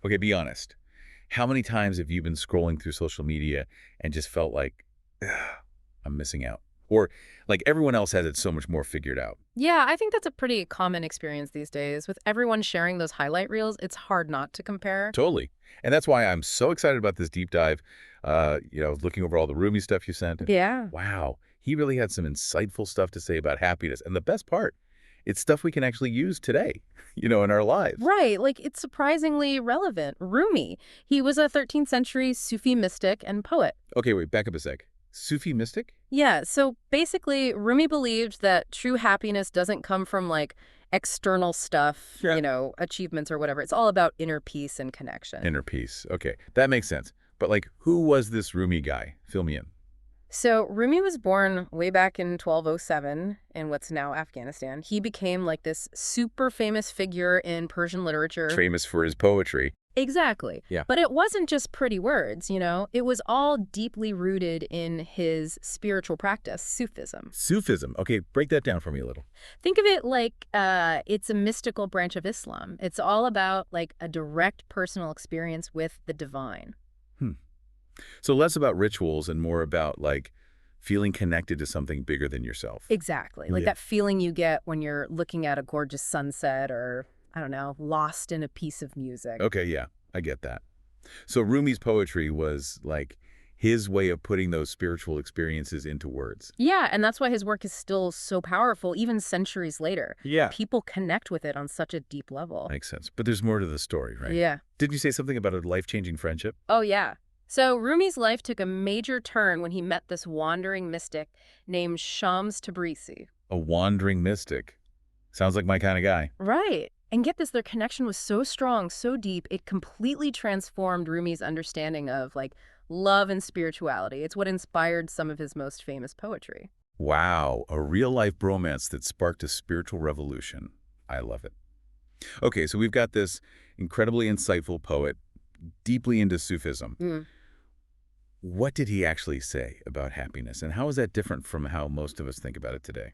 Okay, be honest. How many times have you been scrolling through social media and just felt like, "Ugh, I'm missing out? Or like everyone else has it so much more figured out? Yeah, I think that's a pretty common experience these days. With everyone sharing those highlight reels, it's hard not to compare. Totally. And that's why I'm so excited about this deep dive. Looking over all the Rumi stuff you sent, and Yeah. wow, he really had some insightful stuff to say about happiness. And the best part, it's stuff we can actually use today, in our lives. Right, like it's surprisingly relevant. Rumi, he was a 13th century Sufi mystic and poet. Okay, wait, back up a sec. Sufi mystic? Yeah, so basically, Rumi believed that true happiness doesn't come from like external stuff, Yeah. achievements or whatever. It's all about inner peace and connection. Inner peace. Okay, that makes sense. But like, who was this Rumi guy? Fill me in. So Rumi was born way back in 1207 in what's now Afghanistan. He became like this super famous figure in Persian literature. Famous for his poetry. Exactly. Yeah. But it wasn't just pretty words. It was all deeply rooted in his spiritual practice, Sufism. Sufism. Okay, break that down for me a little. Think of it like it's a mystical branch of Islam. It's all about like a direct personal experience with the divine. Hmm. So less about rituals and more about like feeling connected to something bigger than yourself. Exactly. Like Yeah. that feeling you get when you're looking at a gorgeous sunset or, I don't know, lost in a piece of music. Okay, yeah, I get that. So Rumi's poetry was like his way of putting those spiritual experiences into words. Yeah, and that's why his work is still so powerful, even centuries later. Yeah. People connect with it on such a deep level. Makes sense. But there's more to the story, right? Yeah. Didn't you say something about a life-changing friendship? Oh, yeah. So Rumi's life took a major turn when he met this wandering mystic named Shams Tabrizi. A wandering mystic. Sounds like my kind of guy. Right. And get this, their connection was so strong, so deep, it completely transformed Rumi's understanding of like love and spirituality. It's what inspired some of his most famous poetry. Wow, a real-life bromance that sparked a spiritual revolution. I love it. Okay, so we've got this incredibly insightful poet, deeply into Sufism. Mm. What did he actually say about happiness, and how is that different from how most of us think about it today?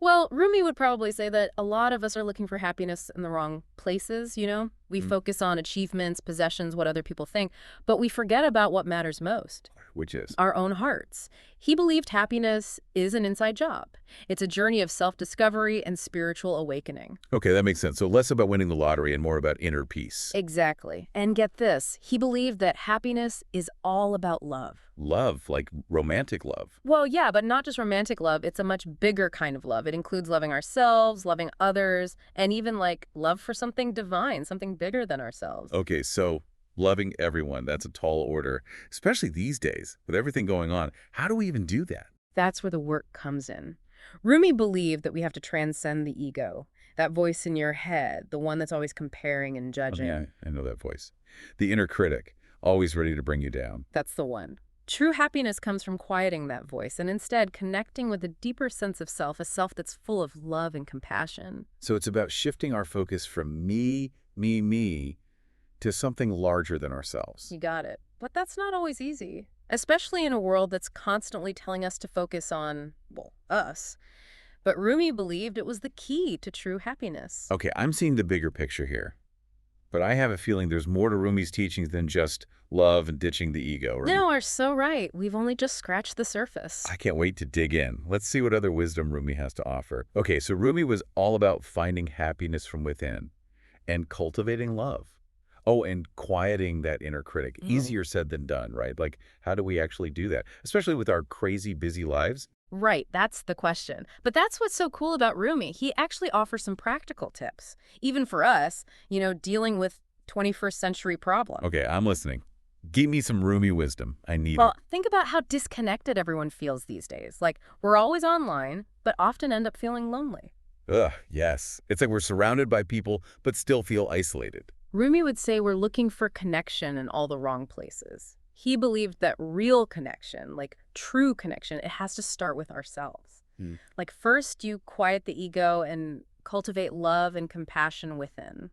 Well, Rumi would probably say that a lot of us are looking for happiness in the wrong places. We Mm. focus on achievements, possessions, what other people think, but we forget about what matters most. Which is? Our own hearts. He believed happiness is an inside job. It's a journey of self-discovery and spiritual awakening. Okay, that makes sense. So less about winning the lottery and more about inner peace. Exactly. And get this, he believed that happiness is all about love. Love, like romantic love. Well, yeah, but not just romantic love. It's a much bigger kind of love. It includes loving ourselves, loving others, and even like love for something divine, something bigger than ourselves. Okay, so loving everyone, that's a tall order, especially these days with everything going on. How do we even do that? That's where the work comes in. Rumi believed that we have to transcend the ego, that voice in your head, the one that's always comparing and judging. Yeah, I know that voice. The inner critic, always ready to bring you down. That's the one. True happiness comes from quieting that voice and instead connecting with a deeper sense of self, a self that's full of love and compassion. So it's about shifting our focus from me, to something larger than ourselves. You got it. But that's not always easy, especially in a world that's constantly telling us to focus on, well, us. But Rumi believed it was the key to true happiness. Okay, I'm seeing the bigger picture here. But I have a feeling there's more to Rumi's teachings than just love and ditching the ego. Or No, are so right. We've only just scratched the surface. I can't wait to dig in. Let's see what other wisdom Rumi has to offer. Okay, so Rumi was all about finding happiness from within and cultivating love. Oh, and quieting that inner critic. Mm. Easier said than done, right? Like, how do we actually do that? Especially with our crazy busy lives. Right, that's the question. But that's what's so cool about Rumi. He actually offers some practical tips, even for us, dealing with 21st century problems. Okay, I'm listening. Give me some Rumi wisdom. I need Well, it. think about how disconnected everyone feels these days. Like, we're always online, but often end up feeling lonely. Ugh, yes. It's like we're surrounded by people, but still feel isolated. Rumi would say we're looking for connection in all the wrong places. He believed that real connection, like true connection, it has to start with ourselves. Hmm. Like first you quiet the ego and cultivate love and compassion within.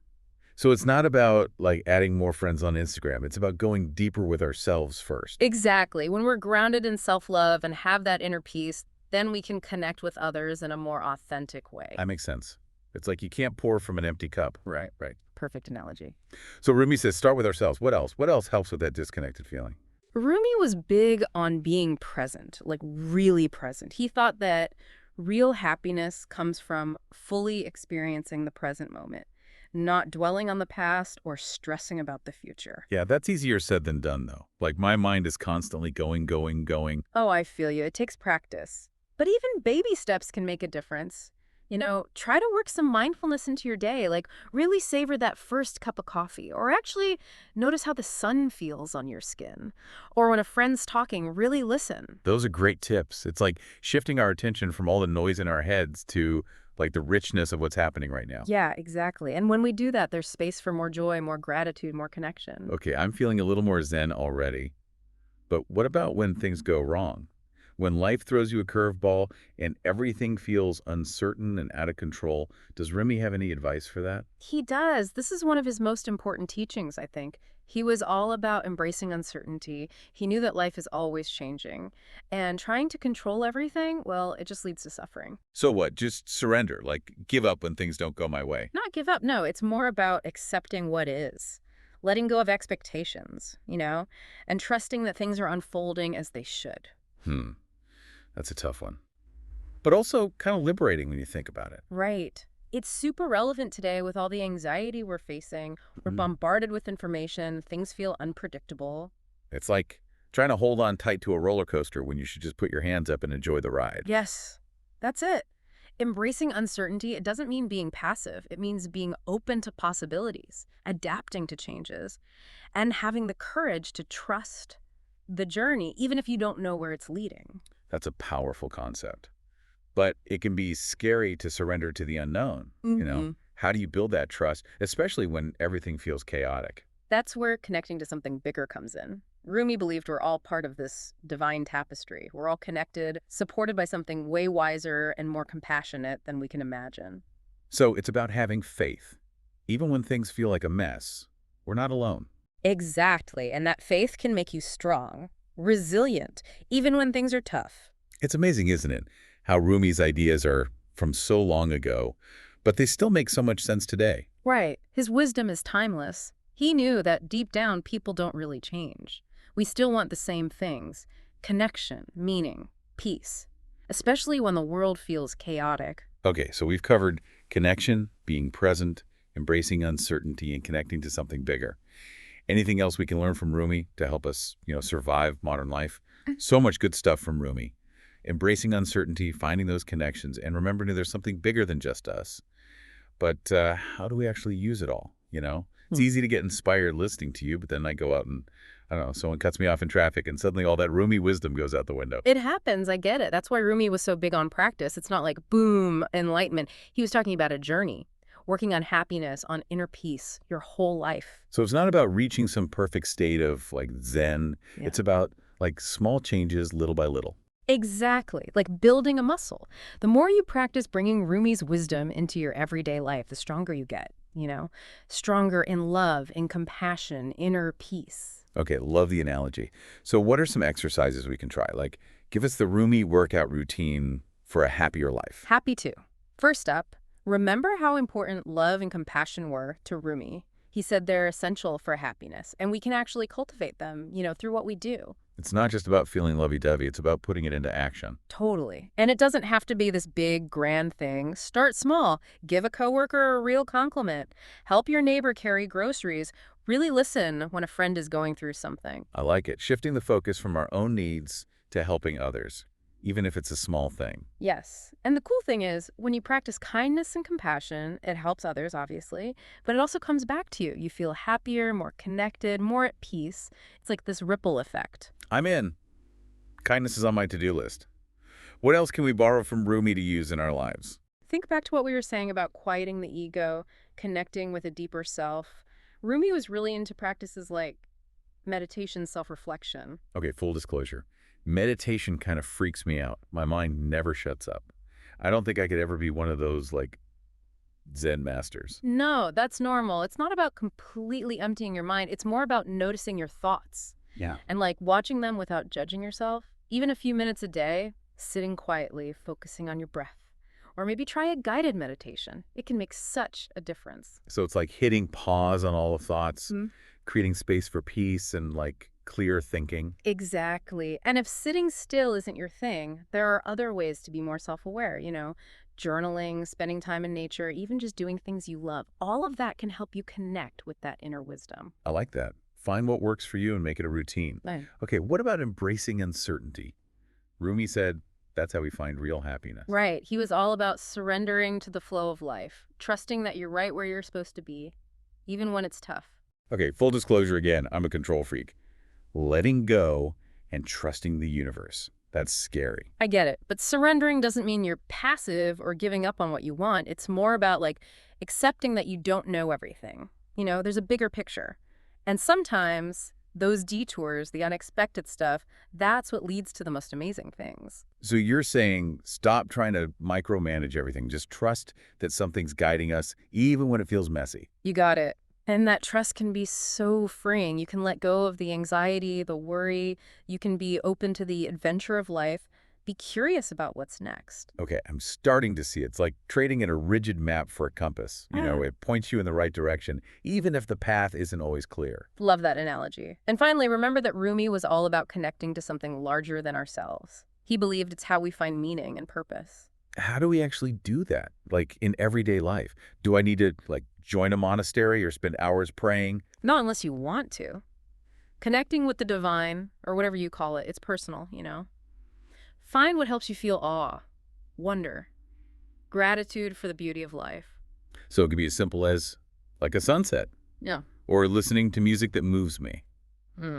So it's not about like adding more friends on Instagram. It's about going deeper with ourselves first. Exactly. When we're grounded in self-love and have that inner peace, then we can connect with others in a more authentic way. That makes sense. It's like you can't pour from an empty cup. Right. Right. perfect analogy. So Rumi says, start with ourselves. What else? What else helps with that disconnected feeling? Rumi was big on being present, like really present. He thought that real happiness comes from fully experiencing the present moment, not dwelling on the past or stressing about the future. Yeah, that's easier said than done, though. Like, my mind is constantly going, going, going. Oh, I feel you. It takes practice. But even baby steps can make a difference. Try to work some mindfulness into your day, like really savor that first cup of coffee, or actually notice how the sun feels on your skin. Or when a friend's talking, really listen. Those are great tips. It's like shifting our attention from all the noise in our heads to, like, the richness of what's happening right now. Yeah, exactly. And when we do that, there's space for more joy, more gratitude, more connection. Okay, I'm feeling a little more zen already. But what about when things go wrong? When life throws you a curveball and everything feels uncertain and out of control, does Remy have any advice for that? He does. This is one of his most important teachings, I think. He was all about embracing uncertainty. He knew that life is always changing. And trying to control everything, well, it just leads to suffering. So what? Just surrender, like give up when things don't go my way. Not give up. No, it's more about accepting what is, letting go of expectations, and trusting that things are unfolding as they should. Hmm, that's a tough one. But also kind of liberating when you think about it. Right. It's super relevant today with all the anxiety we're facing. We're Mhm. bombarded with information. Things feel unpredictable. It's like trying to hold on tight to a roller coaster when you should just put your hands up and enjoy the ride. Yes, that's it. Embracing uncertainty, it doesn't mean being passive. It means being open to possibilities, adapting to changes, and having the courage to trust the journey, even if you don't know where it's leading. That's a powerful concept. But it can be scary to surrender to the unknown. hmm How do you build that trust, especially when everything feels chaotic? That's where connecting to something bigger comes in. Rumi believed we're all part of this divine tapestry. We're all connected, supported by something way wiser and more compassionate than we can imagine. So it's about having faith. Even when things feel like a mess, we're not alone. Exactly. And that faith can make you strong, resilient, even when things are tough. It's amazing, isn't it, how Rumi's ideas are from so long ago, but they still make so much sense today. Right. His wisdom is timeless. He knew that deep down, people don't really change. We still want the same things: connection, meaning, peace, especially when the world feels chaotic. Okay, so we've covered connection, being present, embracing uncertainty, and connecting to something bigger. Anything else we can learn from Rumi to help us, survive modern life? So much good stuff from Rumi. Embracing uncertainty, finding those connections, and remembering there's something bigger than just us. But how do we actually use it all? It's Hmm. easy to get inspired listening to you, but then I go out and, I don't know, someone cuts me off in traffic and suddenly all that Rumi wisdom goes out the window. It happens, I get it. That's why Rumi was so big on practice. It's not like, boom, enlightenment. He was talking about a journey, working on happiness, on inner peace, your whole life. So it's not about reaching some perfect state of like Zen. Yeah. It's about like small changes little by little. Exactly, like building a muscle. The more you practice bringing Rumi's wisdom into your everyday life, the stronger you get. Stronger in love, in compassion, inner peace. Okay, love the analogy. So what are some exercises we can try? Like, give us the Rumi workout routine for a happier life. Happy to. First up, remember how important love and compassion were to Rumi. He said they're essential for happiness, and we can actually cultivate them, through what we do. It's not just about feeling lovey-dovey, it's about putting it into action. Totally. And it doesn't have to be this big, grand thing. Start small. Give a coworker a real compliment. Help your neighbor carry groceries. Really listen when a friend is going through something. I like it. Shifting the focus from our own needs to helping others, even if it's a small thing. Yes. And the cool thing is, when you practice kindness and compassion, it helps others, obviously, but it also comes back to you. You feel happier, more connected, more at peace. It's like this ripple effect. I'm in. Kindness is on my to-do list. What else can we borrow from Rumi to use in our lives? Think back to what we were saying about quieting the ego, connecting with a deeper self. Rumi was really into practices like meditation, self-reflection. Okay, full disclosure. Meditation kind of freaks me out. My mind never shuts up. I don't think I could ever be one of those, like, Zen masters. No, that's normal. It's not about completely emptying your mind. It's more about noticing your thoughts Yeah. and like watching them without judging yourself. Even a few minutes a day, sitting quietly, focusing on your breath, Or maybe try a guided meditation. It can make such a difference. So it's like hitting pause on all the thoughts, Mm. creating space for peace and like clear thinking. Exactly. And if sitting still isn't your thing, there are other ways to be more self-aware, journaling, spending time in nature, even just doing things you love. All of that can help you connect with that inner wisdom. I like that. Find what works for you and make it a routine. Right. Okay, what about embracing uncertainty? Rumi said that's how we find real happiness. Right. He was all about surrendering to the flow of life, trusting that you're right where you're supposed to be, even when it's tough. Okay, full disclosure again, I'm a control freak. Letting go and trusting the universe. That's scary. I get it. But surrendering doesn't mean you're passive or giving up on what you want. It's more about accepting that you don't know everything. There's a bigger picture. And sometimes those detours, the unexpected stuff, that's what leads to the most amazing things. So you're saying stop trying to micromanage everything. Just trust that something's guiding us, even when it feels messy. You got it. And that trust can be so freeing. You can let go of the anxiety, the worry. You can be open to the adventure of life. Be curious about what's next. Okay, I'm starting to see it. It's like trading in a rigid map for a compass. It points you in the right direction, even if the path isn't always clear. Love that analogy. And finally, remember that Rumi was all about connecting to something larger than ourselves. He believed it's how we find meaning and purpose. How do we actually do that, like in everyday life? Do I need to, join a monastery or spend hours praying? Not unless you want to. Connecting with the divine, or whatever you call it, it's personal. Find what helps you feel awe, wonder, gratitude for the beauty of life. So it could be as simple as, like a sunset, Yeah. or listening to music that moves me,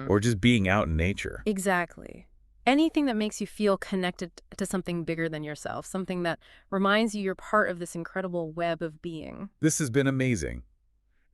or just being out in nature. Exactly. Anything that makes you feel connected to something bigger than yourself, something that reminds you you're part of this incredible web of being. This has been amazing.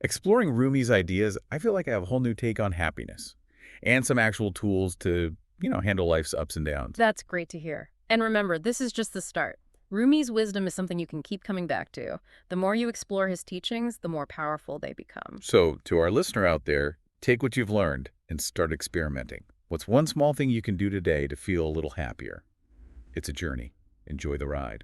Exploring Rumi's ideas, I feel like I have a whole new take on happiness and some actual tools to, handle life's ups and downs. That's great to hear. And remember, this is just the start. Rumi's wisdom is something you can keep coming back to. The more you explore his teachings, the more powerful they become. So to our listener out there, take what you've learned and start experimenting. What's one small thing you can do today to feel a little happier? It's a journey. Enjoy the ride.